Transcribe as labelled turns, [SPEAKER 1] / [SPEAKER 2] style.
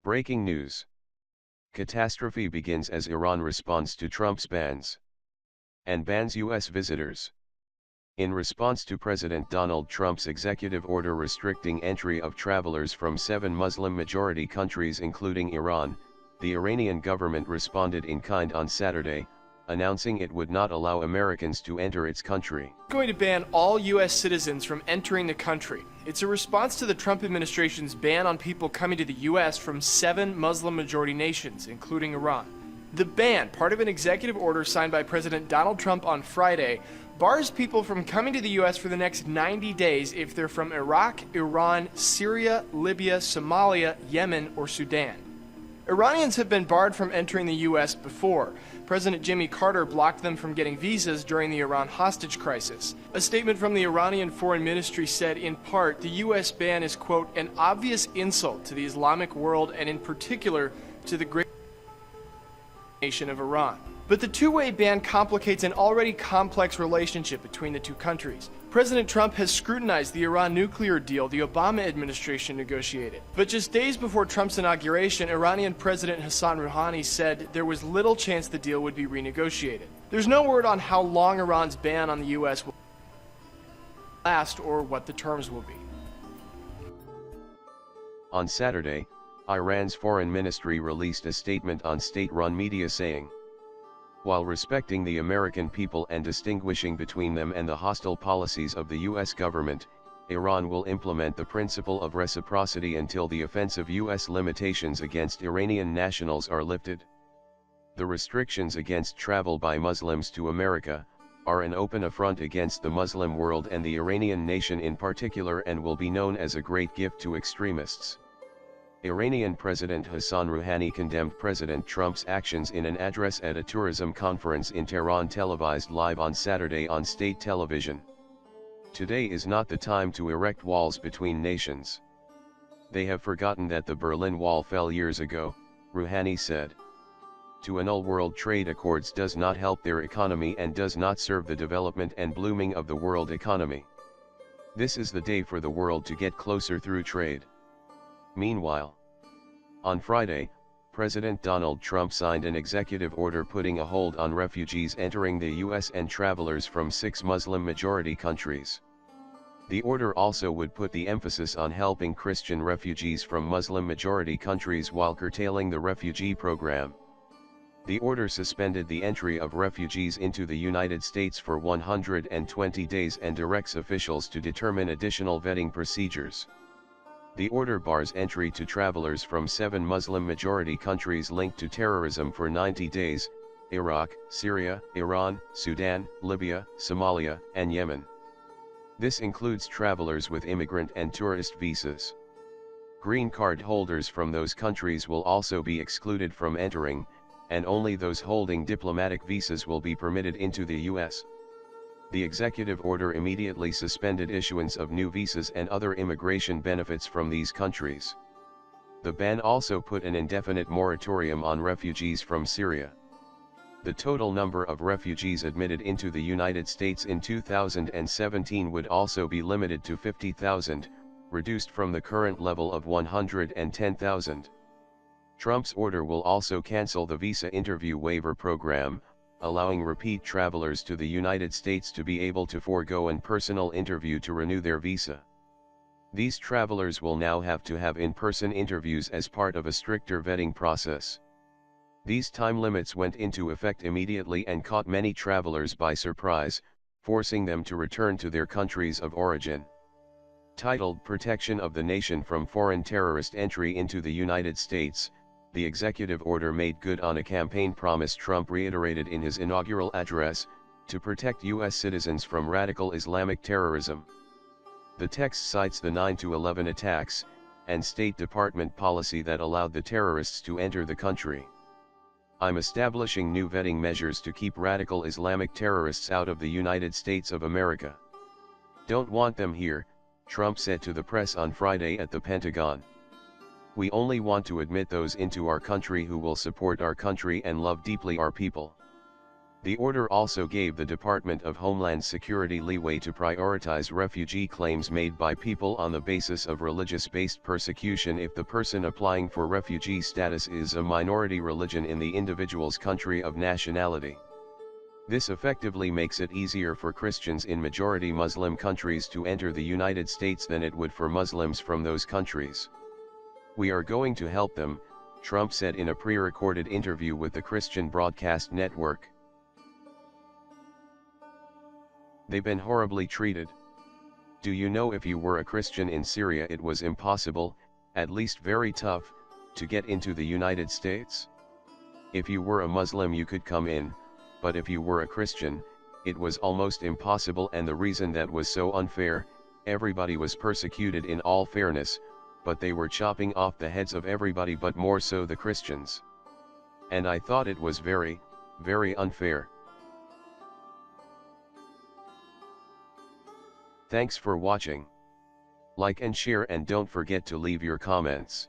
[SPEAKER 1] Breaking news. Catastrophe begins as Iran responds to Trump's bans. And bans U.S. visitors. In response to President Donald Trump's executive order restricting entry of travelers from 7 Muslim-majority countries including Iran, the Iranian government responded in kind on Saturday, announcing it would not allow Americans to enter its country.
[SPEAKER 2] It's going to ban all U.S. citizens from entering the country. It's a response to the Trump administration's ban on people coming to the U.S. from 7 Muslim-majority nations, including Iran. The ban, part of an executive order signed by President Donald Trump on Friday, bars people from coming to the U.S. for the next 90 days if they're from Iraq, Iran, Syria, Libya, Somalia, Yemen, or Sudan. Iranians have been barred from entering the U.S. before. President Jimmy Carter blocked them from getting visas during the Iran hostage crisis. A statement from the Iranian Foreign Ministry said, in part, the U.S. ban is, quote, an obvious insult to the Islamic world and in particular to the great nation of Iran. But the two-way ban complicates an already complex relationship between the two countries. President Trump has scrutinized the Iran nuclear deal the Obama administration negotiated. But just days before Trump's inauguration, Iranian President Hassan Rouhani said there was little chance the deal would be renegotiated. There's no word on how long Iran's ban on the U.S. will last or what the terms will be.
[SPEAKER 1] On Saturday, Iran's foreign ministry released a statement on state-run media saying, while respecting the American people and distinguishing between them and the hostile policies of the U.S. government, Iran will implement the principle of reciprocity until the offensive U.S. limitations against Iranian nationals are lifted. The restrictions against travel by Muslims to America are an open affront against the Muslim world and the Iranian nation in particular and will be known as a great gift to extremists. Iranian President Hassan Rouhani condemned President Trump's actions in an address at a tourism conference in Tehran televised live on Saturday on state television. Today is not the time to erect walls between nations. They have forgotten that the Berlin Wall fell years ago, Rouhani said. To annul world trade accords does not help their economy and does not serve the development and blooming of the world economy. This is the day for the world to get closer through trade. Meanwhile, on Friday, President Donald Trump signed an executive order putting a hold on refugees entering the U.S. and travelers from 6 Muslim-majority countries. The order also would put the emphasis on helping Christian refugees from Muslim-majority countries while curtailing the refugee program. The order suspended the entry of refugees into the United States for 120 days and directs officials to determine additional vetting procedures. The order bars entry to travelers from 7 Muslim-majority countries linked to terrorism for 90 days, Iraq, Syria, Iran, Sudan, Libya, Somalia, and Yemen. This includes travelers with immigrant and tourist visas. Green card holders from those countries will also be excluded from entering, and only those holding diplomatic visas will be permitted into the U.S. The executive order immediately suspended issuance of new visas and other immigration benefits from these countries. The ban also put an indefinite moratorium on refugees from Syria. The total number of refugees admitted into the United States in 2017 would also be limited to 50,000, reduced from the current level of 110,000. Trump's order will also cancel the visa interview waiver program, allowing repeat travelers to the United States to be able to forego an personal interview to renew their visa. These travelers will now have to have in-person interviews as part of a stricter vetting process. These time limits went into effect immediately and caught many travelers by surprise, forcing them to return to their countries of origin. Titled Protection of the Nation from Foreign Terrorist Entry into the United States, the executive order made good on a campaign promise Trump reiterated in his inaugural address, to protect U.S. citizens from radical Islamic terrorism. The text cites the 9/11 attacks, and State Department policy that allowed the terrorists to enter the country. I'm establishing new vetting measures to keep radical Islamic terrorists out of the United States of America. Don't want them here, Trump said to the press on Friday at the Pentagon. We only want to admit those into our country who will support our country and love deeply our people. The order also gave the Department of Homeland Security leeway to prioritize refugee claims made by people on the basis of religious-based persecution if the person applying for refugee status is a minority religion in the individual's country of nationality. This effectively makes it easier for Christians in majority Muslim countries to enter the United States than it would for Muslims from those countries. "We are going to help them," Trump said in a pre-recorded interview with the Christian Broadcast Network. "They've been horribly treated. Do you know, if you were a Christian in Syria it was impossible, at least very tough, to get into the United States? If you were a Muslim you could come in, but if you were a Christian, it was almost impossible, and the reason that was so unfair, everybody was persecuted in all fairness, but they were chopping off the heads of everybody but more so the Christians. And I thought it was very, very unfair." Thanks for watching. Like and share, and don't forget to leave your comments.